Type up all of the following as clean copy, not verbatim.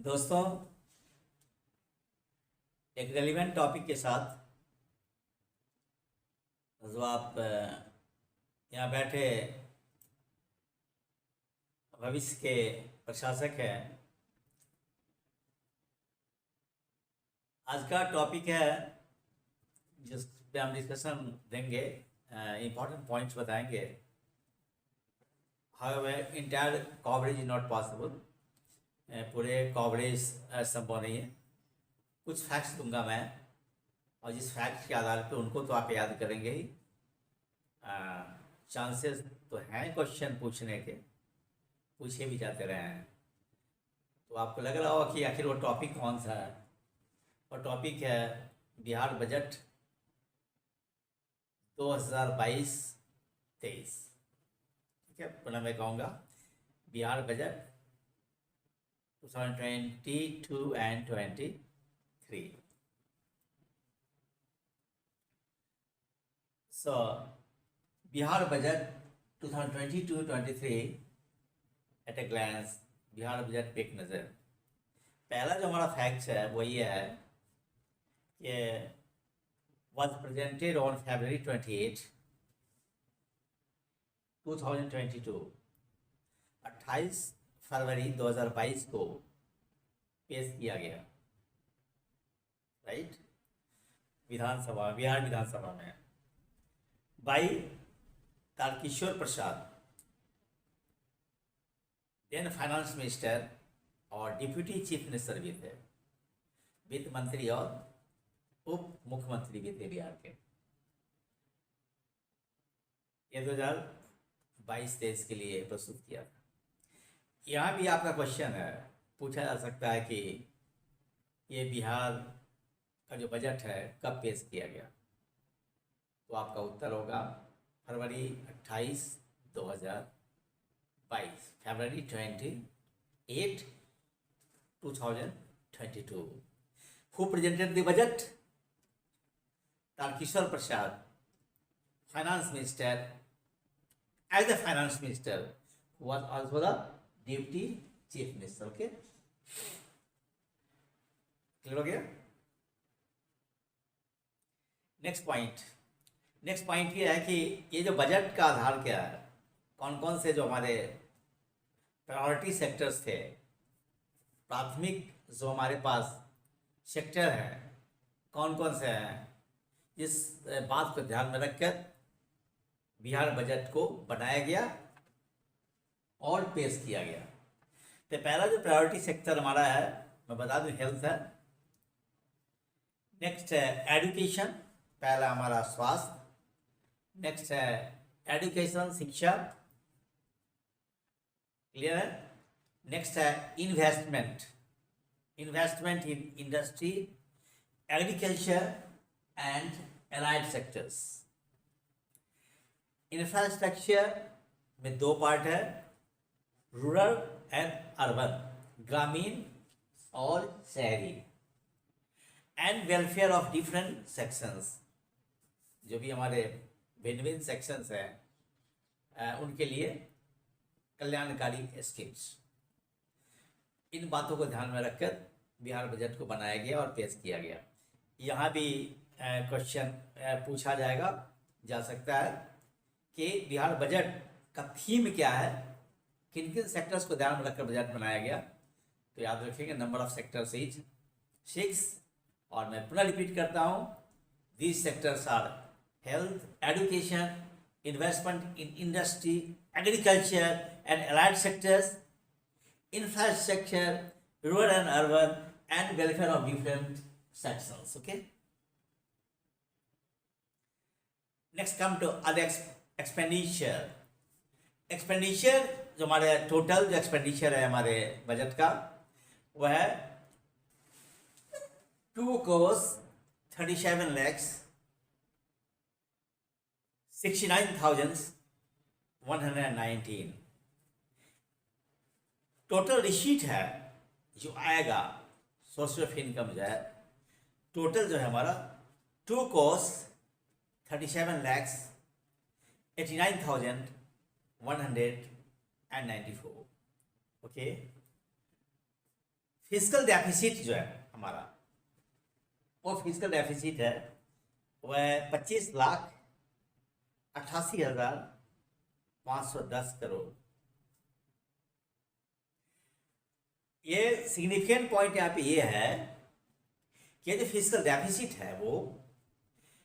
दोस्तों, एक relevant topic के साथ जो आप यहाँ बैठे भविष्य के प्रशासक हैं। आज का टॉपिक है जिस पे हम डिस्कशन देंगे, इम्पोर्टेंट पॉइंट्स बताएंगे। However entire coverage is not possible, पूरे कवरेज संभव नहीं है। कुछ फैक्ट्स दूंगा मैं, और जिस फैक्ट के आधार पे उनको तो आप याद करेंगे ही। चांसेस तो हैं क्वेश्चन पूछने के, पूछे भी जाते रहे हैं। तो आपको लग रहा होगा कि आखिर वो टॉपिक कौन सा है। और टॉपिक है बिहार बजट 2022-23। ठीक है, पुनः मैं कहूँगा Bihar budget 2022 and 23। So, Bihar budget 2022-23 at a glance. Bihar budget पे एक नज़र। पहला जो हमारा फैक्ट है वो ये है कि was presented on February 28, 2022। 28 फरवरी 2022 को पेश किया गया, राइट, विधानसभा, बिहार विधानसभा में by Tarkishore Prasad, then finance minister और डिप्यूटी चीफ मिनिस्टर भी थे, वित्त मंत्री और उप मुख्यमंत्री भी थे बिहार के। ये 2022-23 के लिए प्रस्तुत किया था। यहाँ भी आपका क्वेश्चन है, पूछा जा सकता है कि ये बिहार का जो बजट है कब पेश किया गया। तो आपका उत्तर होगा फरवरी 28, 2022, फरवरी 28, 2022। Who presented the budget? Tarkishore Prasad, finance minister. As the finance minister was also the deputy chief minister. Okay, clear हो गया। नेक्स्ट पॉइंट ये है कि ये जो बजट का आधार क्या है, कौन कौन से जो हमारे प्रायोरिटी सेक्टर्स थे, प्राथमिक जो हमारे पास सेक्टर हैं, कौन कौन से हैं, इस बात को ध्यान में रखकर बिहार बजट को बनाया गया और पेश किया गया। तो पहला जो प्रायोरिटी सेक्टर हमारा है, मैं बता दूं, हेल्थ है। नेक्स्ट है एजुकेशन, पहला हमारा स्वास्थ्य। नेक्स्ट है एजुकेशन, शिक्षा, क्लियर है। नेक्स्ट है investment in industry, agriculture and allied sectors. Infrastructure में दो पार्ट है, रूरल एंड अर्बन, ग्रामीण और शहरी। And welfare of different sections, जो भी हमारे भिन्न भिन्न सेक्शंस हैं उनके लिए कल्याणकारी स्कीम्स। इन बातों को ध्यान में रखकर बिहार बजट को बनाया गया और पेश किया गया। यहाँ भी क्वेश्चन पूछा जा सकता है कि बिहार बजट का थीम क्या है, किन किन सेक्टर्स को ध्यान में रखकर बजट बनाया गया। तो याद रखिएगा, नंबर ऑफ सेक्टर्स इज 6। और मैं पुनः रिपीट करता हूँ, these sectors are health, education, investment in industry, agriculture and allied sectors, infrastructure, rural and urban and welfare of different sections. Okay, next come to other expenditure. जो हमारे total जो expenditure है हमारे बजट का, वह है 2,37,69,119। टोटल रिसीट है जो आएगा, सोर्स ऑफ इनकम जो है, टोटल जो है हमारा 2,37,89,194। ओके, फिजिकल डेफिसिट जो है हमारा, वो फिजिकल डेफिसिट है वह 25,88,510 करोड़। ये सिग्निफिकेंट पॉइंट यहाँ पे ये है कि जो फिजिकल डेफिसिट है वो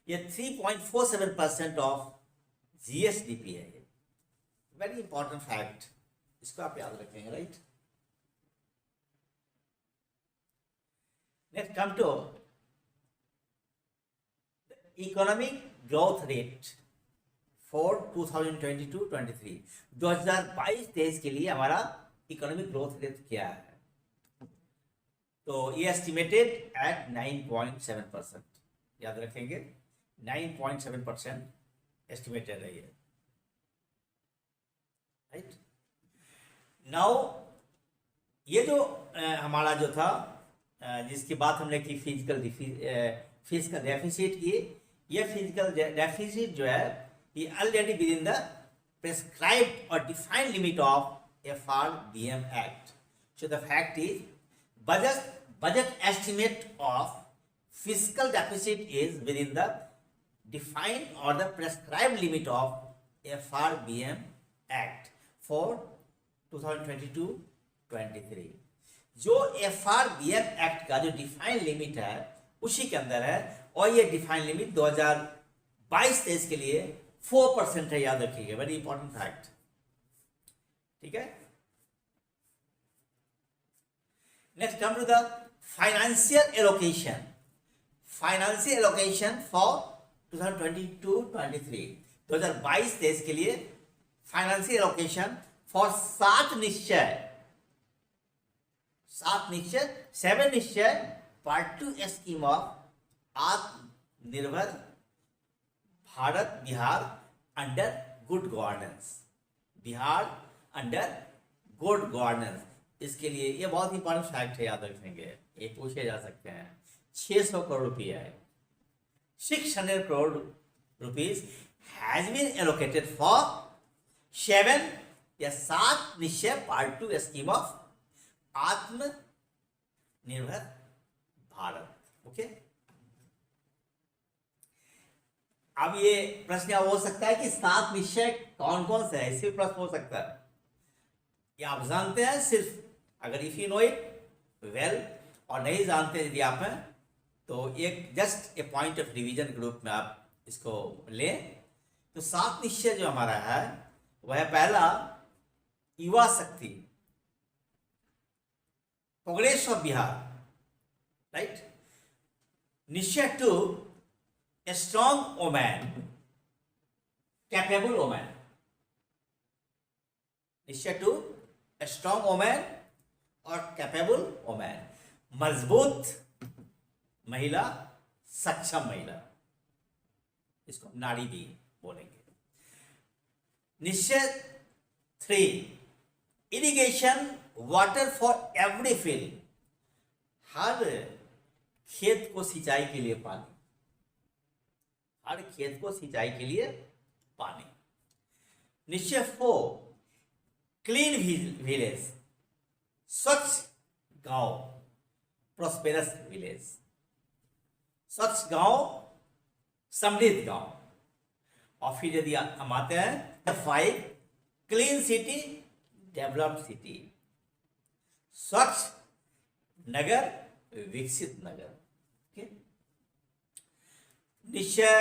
ये 3.47% ऑफ जीएसडीपी है। वेरी इंपॉर्टेंट फैक्ट, इसको आप याद रखेंगे, right. Next come to economic growth rate for 2022-23, 2022-23 के लिए हमारा इकोनॉमिक ग्रोथ रेट क्या है? तो ये एस्टिमेटेड एट 9.7%, याद रखेंगे 9.7% एस्टिमेटेड है ये, राइट। नाउ ये जो हमारा जो था जिसकी बात हमने की फिजिकल डेफिसिट की, ये फिजिकल डेफिसिट जो है ये already within the prescribed और defined limit of FRBM act. So the fact is budget estimate of fiscal deficit is within the defined or the prescribed limit of FRBM Act for 2022-23। जो FRBM Act का जो defined limit है उसी के अंदर है, और ये डिफाइंड लिमिट 2022-23 के लिए 4% है, याद रखिएगा, वेरी इंपॉर्टेंट फैक्ट, ठीक है। Next come to the financial allocation for 2022-23, 2022-23 के लिए फाइनेंशियल एलोकेशन फॉर 7 निश्चय 7 निश्चय पार्ट 2 स्कीम ऑफ आत्मनिर्भर Bharat Bihar under good governance, Bihar under good governance. इसके लिए ये बहुत इंपॉर्टेंट फैक्ट है, याद रखेंगे, ये पूछे जा सकते हैं। 600 करोड़ रुपया है, 600 crore rupees has been allocated for 7 निश्चय पार्ट 2 स्कीम ऑफ आत्मनिर्भर भारत। ओके, अब ये प्रश्न हो सकता है कि 7 निश्चय कौन कौन से है, इसी प्रश्न हो सकता है। ये आप जानते हैं सिर्फ अगर if you know it well, और नहीं जानते यदि आप हैं तो एक just a point of revision group में आप इसको लें। तो 7 निश्चय जो हमारा है वह पहला युवा शक्ति, प्रोग्रेस ऑफ बिहार, राइट। निश्चय 2 a strong woman, capable woman. निश्चय 2 ए स्ट्रॉन्ग वोमैन और कैपेबल वोमैन, मजबूत महिला, सक्षम महिला, इसको नारी भी बोलेंगे। निश्चय 3 irrigation water for every field, हर खेत को सिंचाई के लिए पानी, हर खेत को सिंचाई के लिए पानी। निश्चय 4 क्लीन विलेज, स्वच्छ गांव, प्रोस्पेरस विलेज, स्वच्छ गांव, समृद्ध गांव। और फिर यदि हम आते हैं 5 क्लीन सिटी, डेवलप्ड सिटी, स्वच्छ नगर, विकसित नगर। okay? निश्चय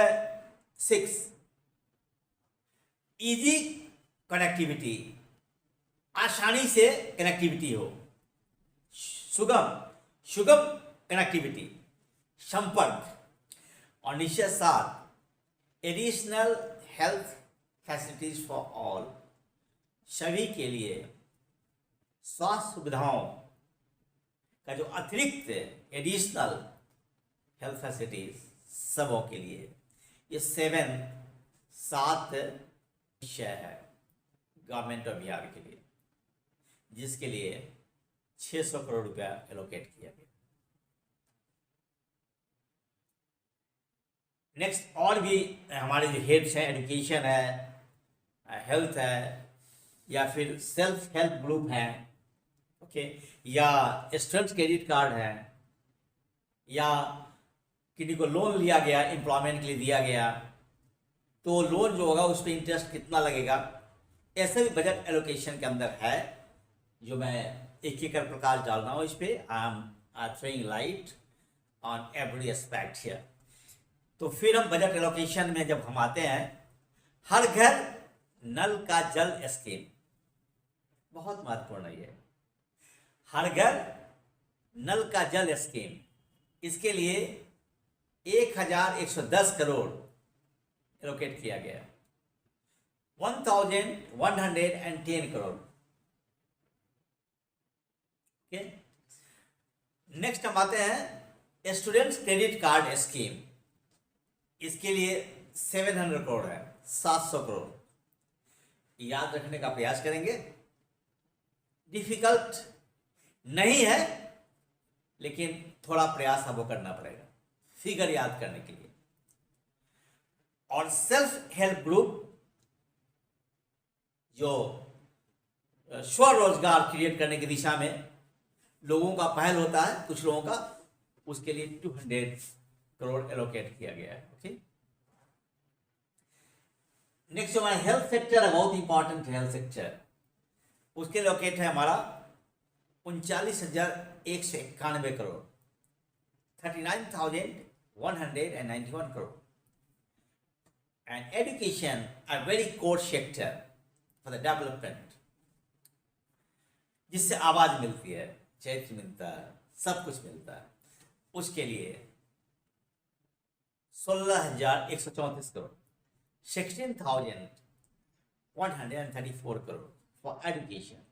6 इजी कनेक्टिविटी, आसानी से कनेक्टिविटी हो, सुगम कनेक्टिविटी, संपर्क। और निश्चय 7 additional health facilities for all, सभी के लिए स्वास्थ्य सुविधाओं का जो अतिरिक्त एडिशनल हेल्थ फैसिलिटीज सबों के लिए, ये 7 निश्चय है गवर्नमेंट ऑफ बिहार के लिए, जिसके लिए 600 करोड़ रुपया एलोकेट किया गया। नेक्स्ट, और भी हमारे जो हेड्स हैं, एजुकेशन है, हेल्थ है, या फिर सेल्फ हेल्प ग्रुप हैं, ओके, या स्टूडेंट क्रेडिट कार्ड है, या किसी को लोन लिया गया, एम्प्लॉयमेंट के लिए दिया गया, तो लोन जो होगा उस पर इंटरेस्ट कितना लगेगा, ऐसे भी बजट एलोकेशन के अंदर है, जो मैं एक एक कर प्रकाश डाल रहा हूँ इस पर। I am throwing light on every aspect here. तो फिर हम बजट एलोकेशन में जब हम आते हैं, हर घर नल का जल स्कीम बहुत महत्वपूर्ण है ये। हर घर नल का जल स्कीम, इसके लिए 1110 करोड़ एलोकेट किया गया, 1110 करोड़। ओके, नेक्स्ट हम आते हैं स्टूडेंट्स क्रेडिट कार्ड स्कीम। इसके लिए 700 करोड़ है, 700 करोड़। याद रखने का प्रयास करेंगे, डिफिकल्ट नहीं है, लेकिन थोड़ा प्रयास आपको करना पड़ेगा फिगर याद करने के लिए। और सेल्फ हेल्प ग्रुप, जो स्वरोजगार क्रिएट करने की दिशा में लोगों का पहल होता है, कुछ लोगों का, उसके लिए 200 करोड़ एलोकेट किया गया है। ओके, नेक्स्ट हमारा हेल्थ सेक्टर है, बहुत इंपॉर्टेंट हेल्थ सेक्टर। उसके लोकेट है हमारा 39,191 crore, 39,191 crore. And education a very core sector for the development, जिससे आवाज मिलती है, चैत्र मिलता है, सब कुछ मिलता है, उसके लिए 16,134 करोड़, 16,134 करोड़ फॉर एजुकेशन।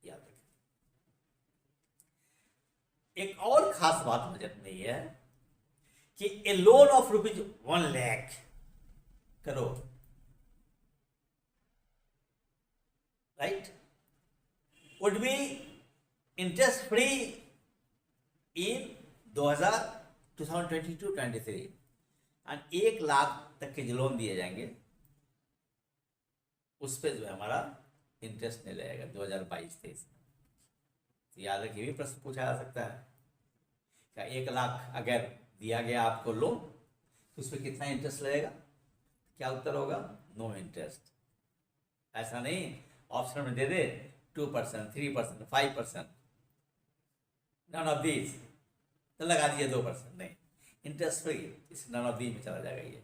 याद रखें। एक और खास बात बजट में यह है कि a loan of ₹1 lakh crore, right, would be interest free in 2022-23 and 1 lakh तक के जो लोन दिए जाएंगे उस पर जो है हमारा इंटरेस्ट नहीं लगेगा 2022-23 में। तो याद रखिए, भी प्रश्न पूछा जा सकता है, क्या 1 लाख अगर दिया गया आपको लोन तो उस पर कितना इंटरेस्ट लगेगा? क्या उत्तर होगा? No interest. ऐसा नहीं ऑप्शन में दे दे 2%, 3%, 5%, नन ऑफ दीज, तो लगा दीजिए 2%, नहीं, इंटरेस्ट फ्री, इस नन ऑफ दीज में चला जाएगा ये।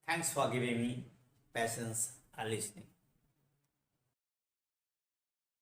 Thanks for giving me patience and listening.